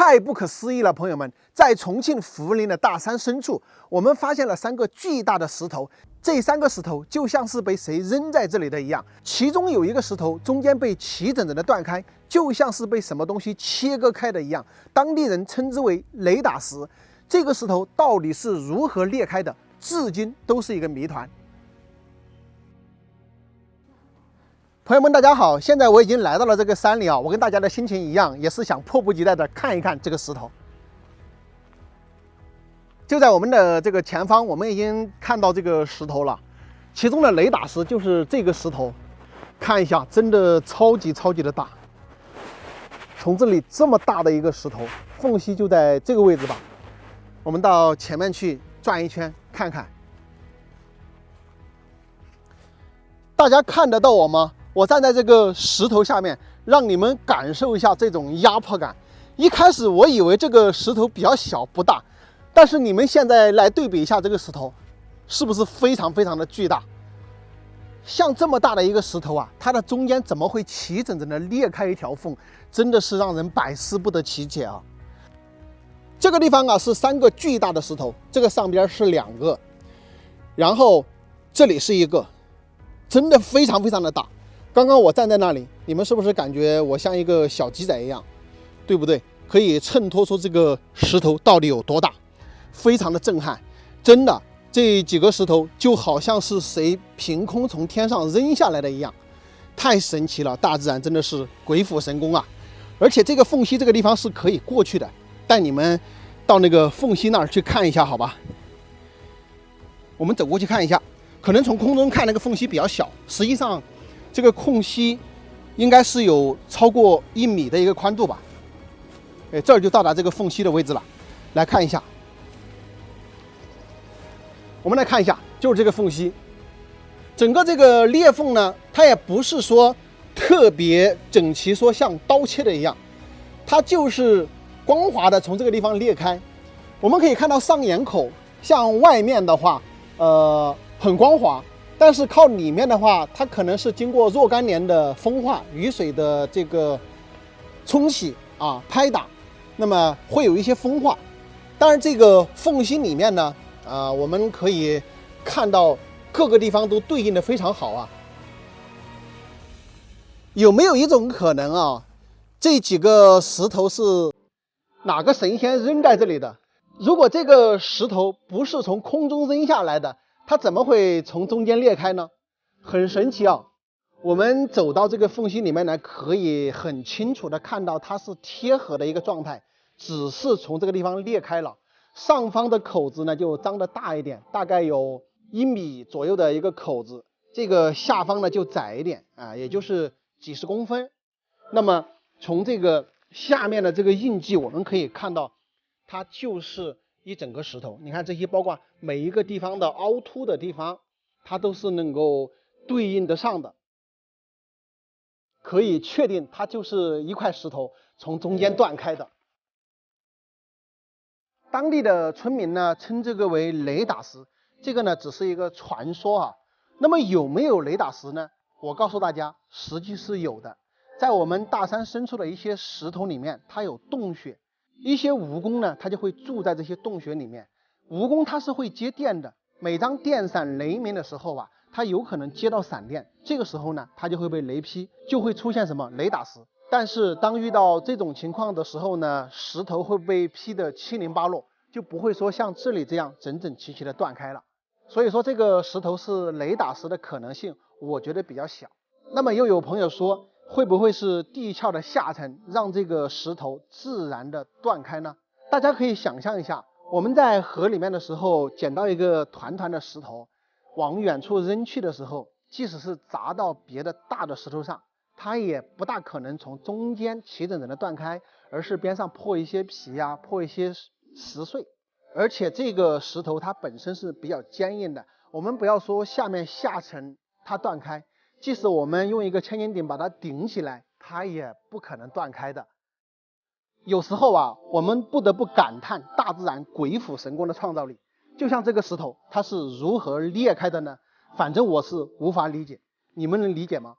太不可思议了，朋友们！在重庆涪陵的大山深处，我们发现了3个巨大的石头。这3个石头就像是被谁扔在这里的一样，其中有一个石头中间被齐整整的断开，就像是被什么东西切割开的一样。当地人称之为雷打石。这个石头到底是如何裂开的，至今都是一个谜团。朋友们，大家好！现在我已经来到了这个山里啊，我跟大家的心情一样，也是想迫不及待的看一看这个石头。就在我们的这个前方，我们已经看到这个石头了，其中的雷打石就是这个石头，看一下，真的超级的大。从这里这么大的一个石头，缝隙就在这个位置吧。我们到前面去转一圈看看，大家看得到我吗？我站在这个石头下面，让你们感受一下这种压迫感。一开始我以为这个石头比较小不大，但是你们现在来对比一下这个石头，是不是非常的巨大？像这么大的一个石头啊，它的中间怎么会齐整整的裂开一条缝，真的是让人百思不得其解啊！这个地方啊是3个巨大的石头，这个上边是2个，然后这里是1个，真的非常的大。刚刚我站在那里，你们是不是感觉我像一个小鸡仔一样，对不对？可以衬托出这个石头到底有多大，非常的震撼。真的，这几个石头就好像是谁凭空从天上扔下来的一样，太神奇了！大自然真的是鬼斧神工啊！而且这个缝隙这个地方是可以过去的，带你们到那个缝隙那儿去看一下，好吧？我们走过去看一下，可能从空中看那个缝隙比较小，实际上这个空隙应该是有超过1米的一个宽度吧。这儿就到达这个缝隙的位置了。来看一下，我们来看一下，就是这个缝隙。整个这个裂缝呢，它也不是说特别整齐，说像刀切的一样，它就是光滑的从这个地方裂开。我们可以看到上眼口，像外面的话，很光滑。但是靠里面的话，它可能是经过若干年的风化、雨水的这个冲洗啊、拍打，那么会有一些风化。当然，这个缝隙里面呢，我们可以看到各个地方都对应的非常好啊。有没有一种可能啊，这几个石头是哪个神仙扔在这里的？如果这个石头不是从空中扔下来的，它怎么会从中间裂开呢？很神奇啊！我们走到这个缝隙里面来，可以很清楚的看到它是贴合的一个状态，只是从这个地方裂开了。上方的口子呢就张得大一点，大概有1米左右的一个口子，这个下方呢就窄一点啊，也就是几十公分。那么从这个下面的这个印记，我们可以看到，它就是一整个石头。你看这些，包括每一个地方的凹凸的地方，它都是能够对应得上的，可以确定它就是一块石头从中间断开的。当地的村民呢称这个为雷打石，这个呢只是一个传说啊。那么有没有雷打石呢？我告诉大家，实际是有的。在我们大山深处的一些石头里面，它有洞穴。一些蜈蚣呢，它就会住在这些洞穴里面。蜈蚣它是会接电的，每当电闪雷鸣的时候啊，它有可能接到闪电，这个时候呢，它就会被雷劈，就会出现什么雷打石。但是当遇到这种情况的时候呢，石头会被劈得七零八落，就不会说像这里这样整整齐齐的断开了。所以说这个石头是雷打石的可能性，我觉得比较小。那么又有朋友说，会不会是地壳的下沉让这个石头自然的断开呢？大家可以想象一下，我们在河里面的时候捡到一个团团的石头，往远处扔去的时候，即使是砸到别的大的石头上，它也不大可能从中间齐整整的断开，而是边上破一些皮啊，破一些石碎。而且这个石头它本身是比较坚硬的，我们不要说下面下沉它断开，即使我们用一个千斤顶把它顶起来，它也不可能断开的。有时候啊，我们不得不感叹大自然鬼斧神工的创造力。就像这个石头，它是如何裂开的呢？反正我是无法理解，你们能理解吗？